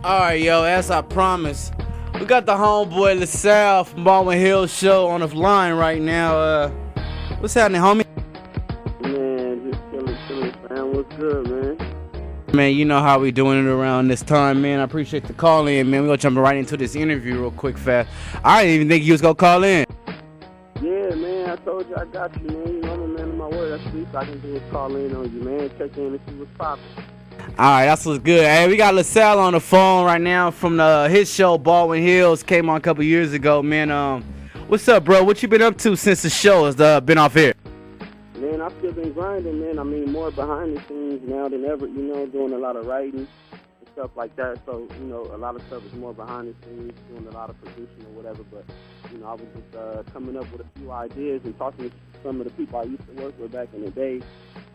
Alright, yo, as I promised, we got the homeboy LaSalle from Baldwin Hills show on the line right now. What's happening, homie? Man, just chilling, man. What's good, man? Man, you know how we doing it around this time, man. I appreciate the call in, man. We're gonna jump right into this interview real quick, fast. I didn't even think you was gonna call in. Yeah, man, I told you I got you, man. You know, I'm a man of my word. That's the least I can do is call in on you, man. Check in and see what's poppin'. Alright, that's what's good. Hey, we got LaSalle on the phone right now from his show, Baldwin Hills. Came on a couple years ago, man. What's up, bro? What you been up to since the show has been off here? Man, I've still been grinding, man. I mean, more behind the scenes now than ever, you know, doing a lot of writing and stuff like that. So, you know, a lot of stuff is more behind the scenes, doing a lot of producing or whatever. But, you know, I was just coming up with a few ideas and talking to some of the people I used to work with back in the day.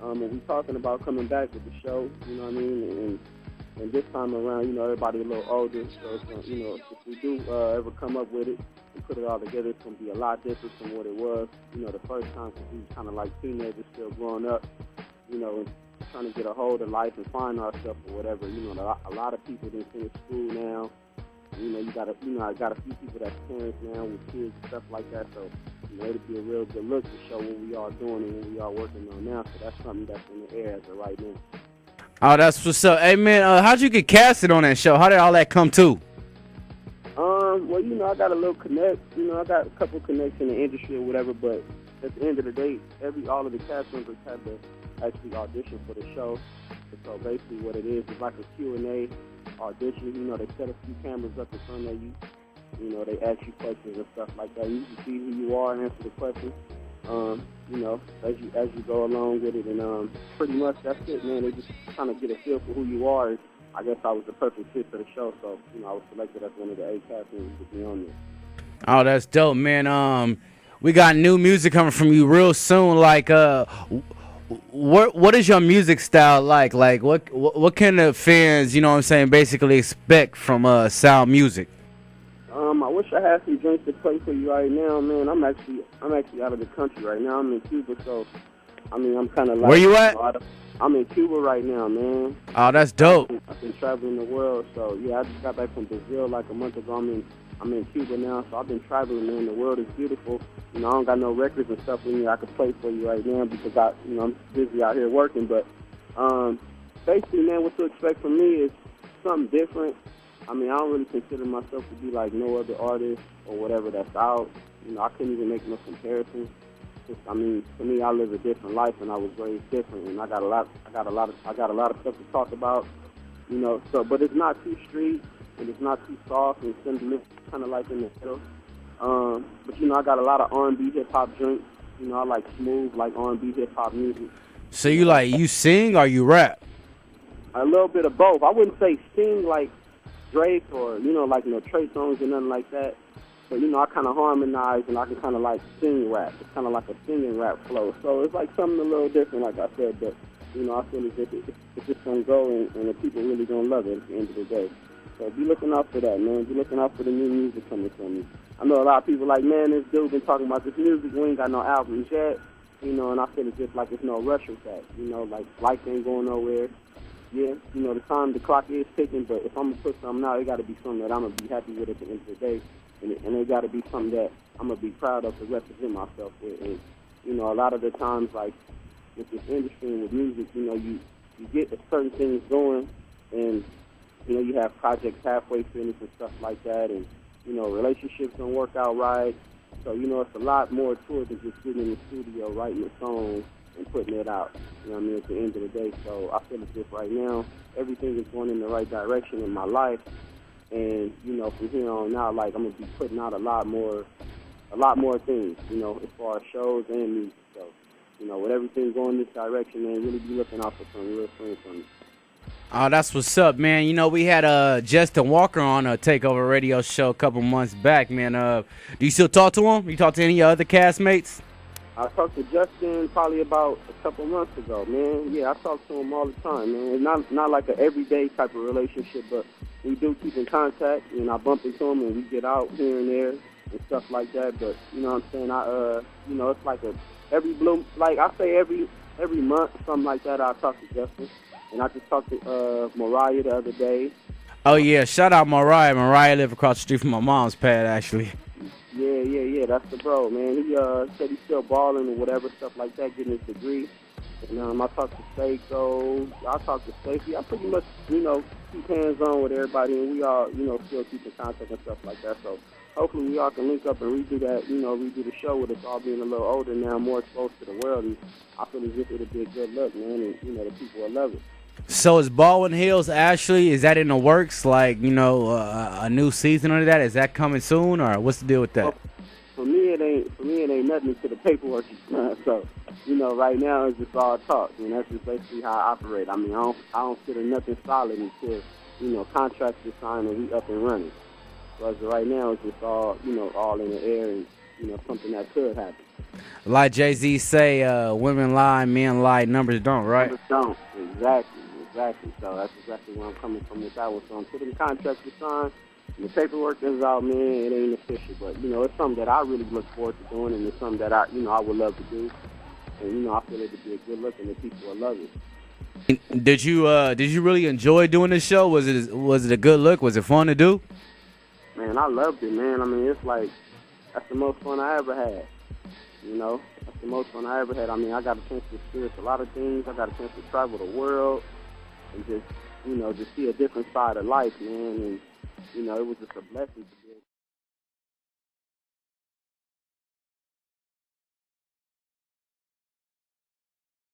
And we talking about coming back with the show, you know what I mean? And this time around, you know, everybody a little older. So, it's, you know, if we do ever come up with it and put it all together, it's going to be a lot different from what it was, you know, the first time, because we was kind of like teenagers still growing up, you know, and trying to get a hold of life and find ourselves or whatever. You know, a lot of people didn't finish school now. You know, I got a few people that's parents now with kids and stuff like that. So, you know, it'd be a real good look to show what we are doing and what we are working on now. So that's something that's in the air as of right now. Oh, that's what's up. Hey, man, how'd you get casted on that show? How did all that come to? Well, you know, I got a little connect. You know, I got a couple connects in the industry or whatever. But at the end of the day, all of the cast members had to actually audition for the show. And so basically, what it is like a Q&A audition. You know, they set a few cameras up in front of you. You know, they ask you questions and stuff like that. You can see who you are and answer the questions. You know, as you go along with it, and pretty much that's it, man. They just kind of get a feel for who you are. And I guess I was the perfect fit for the show, so you know, I was selected as one of the 8 cast members to be on there. Oh, that's dope, man. We got new music coming from you real soon. Like, what is your music style like? Like, what kind of fans, you know what I'm saying, basically expect from sound music? I wish I had some drinks to play for you right now, man. I'm actually out of the country right now. I'm in Cuba, so I mean, I'm kind of like. Where you at? I'm in Cuba right now, man. Oh, that's dope. I've been traveling the world, so yeah, I just got back from Brazil like a month ago. I'm in Cuba now, so I've been traveling, man. The world is beautiful. You know, I don't got no records and stuff with me I could play for you right now because I'm busy out here working. But basically, man, what to expect from me is something different. I mean, I don't really consider myself to be like no other artist or whatever that's out. You know, I couldn't even make no comparisons. I mean, for me, I live a different life and I was raised different, and I got a lot of stuff to talk about. You know, so but it's not too street and it's not too soft and sentimental, kind of like in the middle. But you know, I got a lot of R&B hip hop drinks. You know, I like smooth like R&B hip hop music. So you sing or you rap? A little bit of both. I wouldn't say sing like Drake or, you know, like, you know, Trey songs or nothing like that. But, you know, I kind of harmonize and I can kind of like sing rap. It's kind of like a singing rap flow. So it's like something a little different, like I said. But, you know, I feel as if it's just going to go and the people really going to love it at the end of the day. So be looking out for that, man. Be looking out for the new music coming from me. I know a lot of people like, man, this dude been talking about this music. We ain't got no albums yet. You know, and I feel as if like it's no rush with that. You know, like life ain't going nowhere. Yeah, you know, the clock is ticking, but if I'm going to put something out, it got to be something that I'm going to be happy with at the end of the day. And it got to be something that I'm going to be proud of to represent myself with. And, you know, a lot of the times, like, with this industry and with music, you know, you get certain things going, and, you know, you have projects halfway finished and stuff like that, and, you know, relationships don't work out right. So, you know, it's a lot more to it than just sitting in the studio writing a song and putting it out, you know what I mean, at the end of the day. So I feel as if right now everything is going in the right direction in my life, and, you know, from here on out, like, I'm going to be putting out a lot more things, you know, as far as shows and music. So, you know, with everything going this direction, man, really be looking out for some real friends from me. Oh, that's what's up, man. You know, we had Justin Walker on a Takeover radio show a couple months back, man. Do you still talk to him? You talk to any of your other castmates? I talked to Justin probably about a couple months ago, man. Yeah, I talk to him all the time, man. It's not like an everyday type of relationship, but we do keep in contact, and I bump into him, and we get out here and there and stuff like that. But, you know what I'm saying, you know, it's like every month, something like that, I talk to Justin. And I just talked to Mariah the other day. Oh yeah, shout out Mariah. Mariah live across the street from my mom's pad actually. Yeah. That's the bro, man. He said he's still balling or whatever, stuff like that, getting his degree. And I talked to Seiko. I talked to Stacey. I pretty much, keep hands on with everybody, and we all, still keep in contact and stuff like that. So hopefully we all can link up and redo that, redo the show with us all being a little older now, more exposed to the world. And I feel as if it'll be a good look, man, and the people will love it. So is Baldwin Hills actually, is that in the works? Like, a new season of that? Is that coming soon, or what's the deal with that? Well, for me, it ain't nothing until the paperwork is done. So, right now it's just all talk. And that's just basically how I operate. I mean, I don't consider nothing solid until, contracts are signed and we up and running. So as of right now, it's just all, all in the air and, something that could happen. Like Jay-Z say, women lie, men lie, numbers don't, right? Numbers don't. Exactly. So that's exactly where I'm coming from with that one. So until the contracts are signed and the paperwork is out, man, it ain't official. But, it's something that I really look forward to doing, and it's something that I would love to do. And, I feel it to be a good look, and the people will love it. Did you really enjoy doing this show? Was it a good look? Was it fun to do? Man, I loved it, man. I mean, it's like, that's the most fun I ever had. That's the most fun I ever had. I mean, I got a chance to experience a lot of things. I got a chance to travel the world and just, just see a different side of life, man. And, it was just a blessing to